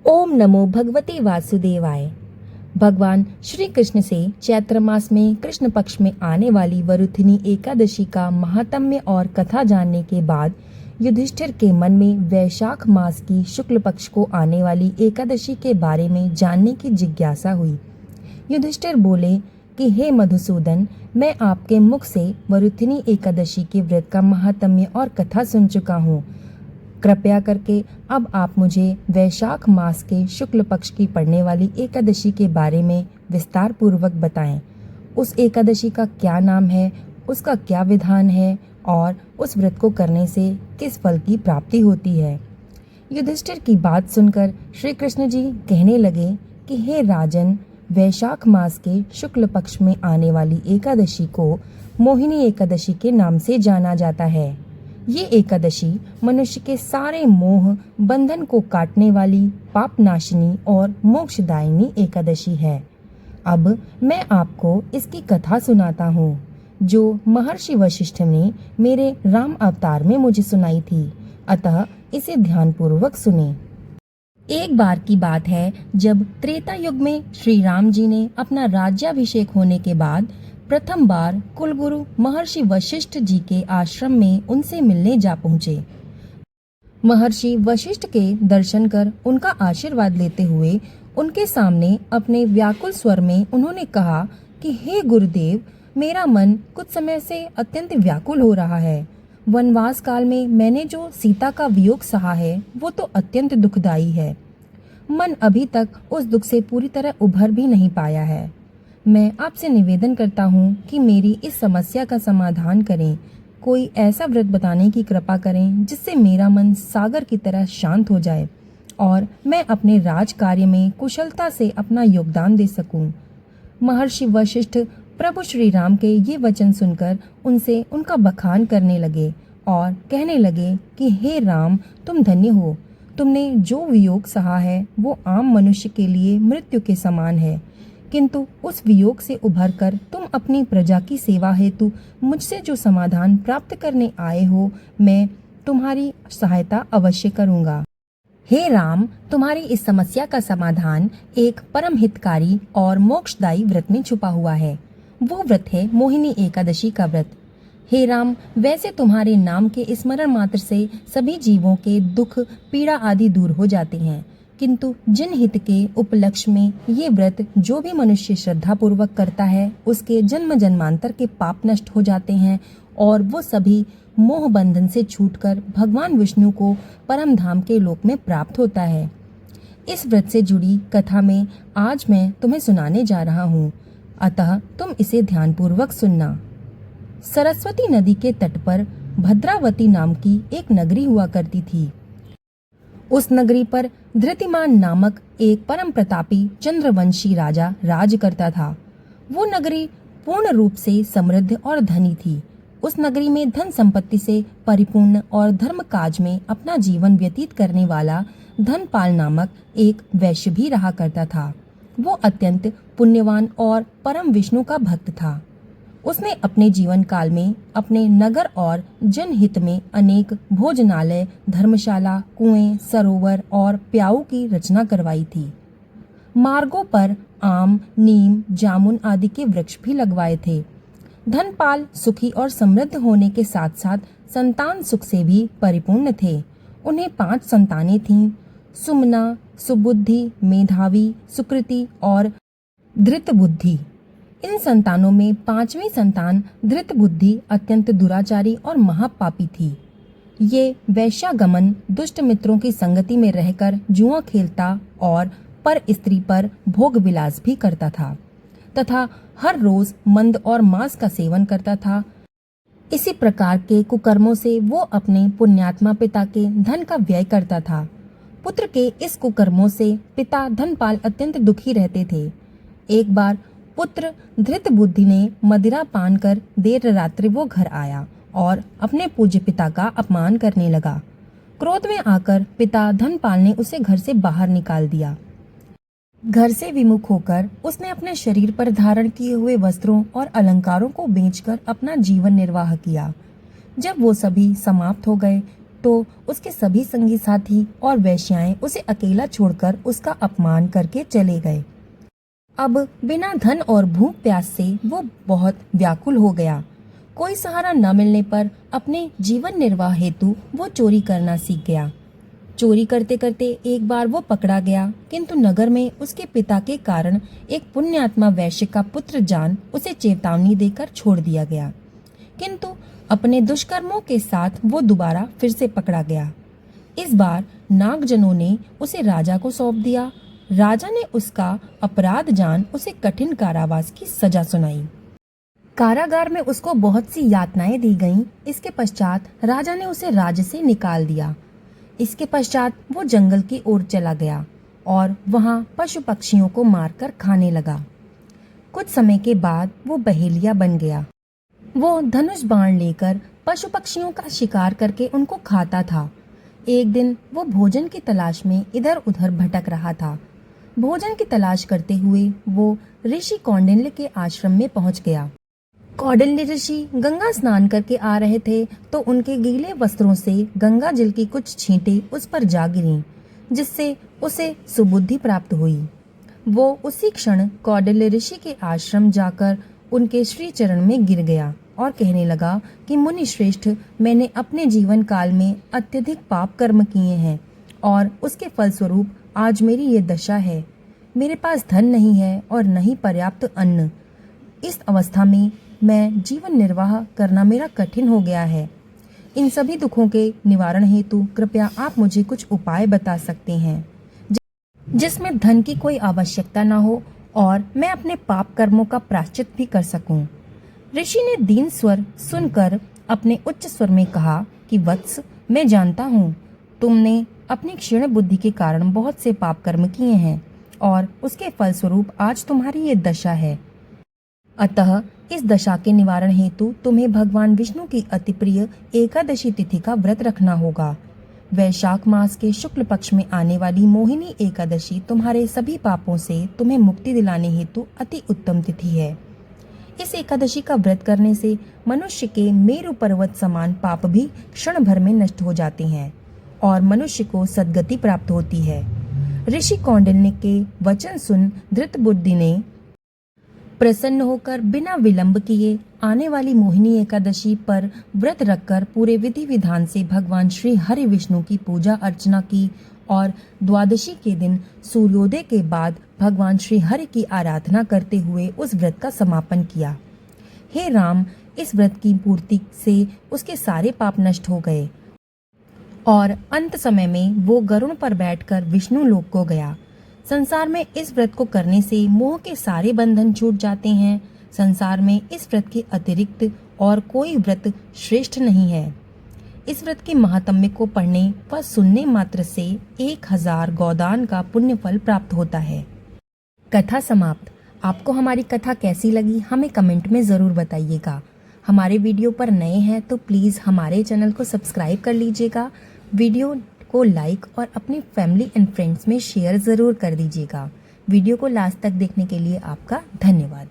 ओम नमो भगवते वासुदेवाय। भगवान श्री कृष्ण से चैत्र मास में कृष्ण पक्ष में आने वाली वरुथिनी एकादशी का महात्म्य और कथा जानने के बाद युधिष्ठिर के मन में वैशाख मास की शुक्ल पक्ष को आने वाली एकादशी के बारे में जानने की जिज्ञासा हुई। युधिष्ठिर बोले कि हे मधुसूदन, मैं आपके मुख से वरुथिनी एकादशी के व्रत का महात्म्य और कथा सुन चुका हूँ। कृपया करके अब आप मुझे वैशाख मास के शुक्ल पक्ष की पड़ने वाली एकादशी के बारे में विस्तार पूर्वक बताएं। उस एकादशी का क्या नाम है, उसका क्या विधान है और उस व्रत को करने से किस फल की प्राप्ति होती है। युधिष्ठिर की बात सुनकर श्री कृष्ण जी कहने लगे कि हे राजन, वैशाख मास के शुक्ल पक्ष में आने वाली एकादशी को मोहिनी एकादशी के नाम से जाना जाता है। ये एकादशी मनुष्य के सारे मोह बंधन को काटने वाली पाप नाशिनी और मोक्षदायिनी एकादशी है। अब मैं आपको इसकी कथा सुनाता हूँ, जो महर्षि वशिष्ठ ने मेरे राम अवतार में मुझे सुनाई थी, अतः इसे ध्यानपूर्वक सुने। एक बार की बात है, जब त्रेता युग में श्री राम जी ने अपना राज्याभिषेक होने के बाद प्रथम बार कुलगुरु महर्षि वशिष्ठ जी के आश्रम में उनसे मिलने जा पहुँचे। महर्षि वशिष्ठ के दर्शन कर उनका आशीर्वाद लेते हुए उनके सामने अपने व्याकुल स्वर में उन्होंने कहा कि हे गुरुदेव, मेरा मन कुछ समय से अत्यंत व्याकुल हो रहा है। वनवास काल में मैंने जो सीता का वियोग सहा है वो तो अत्यंत दुखदायी है। मन अभी तक उस दुख से पूरी तरह उभर भी नहीं पाया है। मैं आपसे निवेदन करता हूँ कि मेरी इस समस्या का समाधान करें। कोई ऐसा व्रत बताने की कृपा करें जिससे मेरा मन सागर की तरह शांत हो जाए और मैं अपने राज कार्य में कुशलता से अपना योगदान दे सकूं। महर्षि वशिष्ठ प्रभु श्री राम के ये वचन सुनकर उनसे उनका बखान करने लगे और कहने लगे कि हे राम, तुम धन्य हो। तुमने जो वियोग सहा है वो आम मनुष्य के लिए मृत्यु के समान है, किंतु उस वियोग से उभरकर तुम अपनी प्रजा की सेवा हेतु मुझसे जो समाधान प्राप्त करने आए हो, मैं तुम्हारी सहायता अवश्य करूंगा। हे राम, तुम्हारी इस समस्या का समाधान एक परम हितकारी और मोक्षदायी व्रत में छुपा हुआ है। वो व्रत है मोहिनी एकादशी का व्रत। हे राम, वैसे तुम्हारे नाम के स्मरण मात्र से सभी जीवों के दुख पीड़ा आदि दूर हो जाते हैं, किंतु जिन हित के उपलक्ष्य में ये व्रत जो भी मनुष्य श्रद्धा पूर्वक करता है, उसके जन्म जन्मांतर के पाप नष्ट हो जाते हैं और वो सभी मोह बंधन से छूटकर भगवान विष्णु को परम धाम के लोक में प्राप्त होता है। इस व्रत से जुड़ी कथा में आज मैं तुम्हें सुनाने जा रहा हूँ, अतः तुम इसे ध्यानपूर्वक सुनना। सरस्वती नदी के तट पर भद्रावती नाम की एक नगरी हुआ करती थी। उस नगरी पर धृतिमान नामक एक परम प्रतापी चंद्रवंशी राजा राज करता था। वो नगरी पूर्ण रूप से समृद्ध और धनी थी। उस नगरी में धन संपत्ति से परिपूर्ण और धर्म काज में अपना जीवन व्यतीत करने वाला धनपाल नामक एक वैश्य भी रहा करता था। वो अत्यंत पुण्यवान और परम विष्णु का भक्त था। उसने अपने जीवन काल में अपने नगर और जनहित में अनेक भोजनालय, धर्मशाला, कुएं, सरोवर और प्याऊ की रचना करवाई थी। मार्गों पर आम, नीम, जामुन आदि के वृक्ष भी लगवाए थे। धनपाल सुखी और समृद्ध होने के साथ साथ संतान सुख से भी परिपूर्ण थे। उन्हें 5 संतानें थीं: सुमना, सुबुद्धि, मेधावी, सुकृति और धृत बुद्धि। इन संतानों में 5वीं संतान धृत बुद्धि अत्यंत दुराचारी और महापापी थी। ये वैश्यागमन, दुष्ट मित्रों की संगति में रहकर जुआ खेलता और पर स्त्री पर भोग विलास भी करता था तथा हर रोज मंद और मांस का सेवन करता था। इसी प्रकार के कुकर्मों से वो अपने पुण्यात्मा पिता के धन का व्यय करता था। पुत्र के इस कुकर्मों से पिता धनपाल अत्यंत दुखी रहते थे। एक बार पुत्र धृत बुद्धि ने मदिरा पान कर देर रात्रि वो घर आया और अपने पूज्य पिता का अपमान करने लगा। क्रोध में आकर पिता धनपाल ने उसे घर से बाहर निकाल दिया। घर से विमुख होकर उसने अपने शरीर पर धारण किए हुए वस्त्रों और अलंकारों को बेचकर अपना जीवन निर्वाह किया। जब वो सभी समाप्त हो गए तो उसके सभी संगी साथी और वेश्याएं उसे अकेला छोड़कर उसका अपमान करके चले गए। अब बिना धन और भूख प्यास से वो बहुत व्याकुल हो गया। कोई सहारा न मिलने पर अपने जीवन निर्वाह हेतु वो चोरी करना सीख गया। चोरी करते करते एक बार वो पकड़ा गया, किंतु नगर में उसके पिता के कारण एक पुण्यात्मा वैश्य का पुत्र जान उसे चेतावनी देकर छोड़ दिया गया, किंतु अपने दुष्कर्मों के साथ वो दोबारा फिर से पकड़ा गया। इस बार नागजनों ने उसे राजा को सौंप दिया। राजा ने उसका अपराध जान उसे कठिन कारावास की सजा सुनाई। कारागार में उसको बहुत सी यातनाएं दी गईं। इसके पश्चात राजा ने उसे राज्य से निकाल दिया। इसके पश्चात वो जंगल की ओर चला गया और वहां पशु पक्षियों को मारकर खाने लगा। कुछ समय के बाद वो बहेलिया बन गया। वो धनुष बाण लेकर पशु पक्षियों का शिकार करके उनको खाता था। एक दिन वो भोजन की तलाश में इधर उधर भटक रहा था। भोजन की तलाश करते हुए वो ऋषि कौंडिन्य के आश्रम में पहुंच गया। कौंडिन्य ऋषि गंगा स्नान करके आ रहे थे तो उनके गीले वस्त्रों से गंगा जल की कुछ छींटें उस पर जा गिरीं, जिससे उसे सुबुद्धि प्राप्त हुई। वो उसी क्षण कौंडिन्य ऋषि के आश्रम जाकर उनके श्री चरण में गिर गया और कहने लगा कि मुनि श्रेष्ठ, मैंने अपने जीवन काल में अत्यधिक पाप कर्म किए हैं और उसके फलस्वरूप आज मेरी ये दशा है। मेरे पास धन नहीं है और न ही पर्याप्त अन्न। इस अवस्था में मैं जीवन निर्वाह करना मेरा कठिन हो गया है। इन सभी दुखों के निवारण हेतु कृपया आप मुझे कुछ उपाय बता सकते हैं जिसमें धन की कोई आवश्यकता न हो और मैं अपने पाप कर्मों का प्रायश्चित भी कर सकूं। ऋषि ने दीन स्वर सुनकर अपने उच्च स्वर में कहा कि वत्स, मैं जानता हूँ तुमने अपनी क्षीण बुद्धि के कारण बहुत से पाप कर्म किए हैं और उसके फलस्वरूप आज तुम्हारी ये दशा है। अतः इस दशा के निवारण हेतु तुम्हें भगवान विष्णु की अति प्रिय एकादशी तिथि का व्रत रखना होगा। वैशाख मास के शुक्ल पक्ष में आने वाली मोहिनी एकादशी तुम्हारे सभी पापों से तुम्हें मुक्ति दिलाने हेतु अति उत्तम तिथि है। इस एकादशी का व्रत करने से मनुष्य के मेरु पर्वत समान पाप भी क्षण भर में नष्ट हो जाते हैं और मनुष्य को सद्गति प्राप्त होती है। ऋषि कौंडिन्य के वचन सुन धृतबुद्धि ने प्रसन्न होकर बिना विलंब किए आने वाली मोहिनी एकादशी पर व्रत रखकर पूरे विधि विधान से भगवान श्री हरि विष्णु की पूजा अर्चना की और द्वादशी के दिन सूर्योदय के बाद भगवान श्री हरि की आराधना करते हुए उस व्रत का समापन किया। हे राम, इस व्रत की पूर्ति से उसके सारे पाप नष्ट हो गए और अंत समय में वो गरुड़ पर बैठकर विष्णु लोक को गया। संसार में इस व्रत को करने से मोह के सारे बंधन छूट जाते हैं। संसार में इस व्रत के अतिरिक्त और कोई व्रत श्रेष्ठ नहीं है। इस व्रत के महात्म्य को पढ़ने व सुनने मात्र से 1000 गोदान का पुण्य फल प्राप्त होता है। कथा समाप्त। आपको हमारी कथा कैसी लगी हमें कमेंट में ज़रूर बताइएगा। हमारे वीडियो पर नए हैं तो प्लीज़ हमारे चैनल को सब्सक्राइब कर लीजिएगा। वीडियो को लाइक और अपनी फैमिली एंड फ्रेंड्स में शेयर ज़रूर कर दीजिएगा। वीडियो को लास्ट तक देखने के लिए आपका धन्यवाद।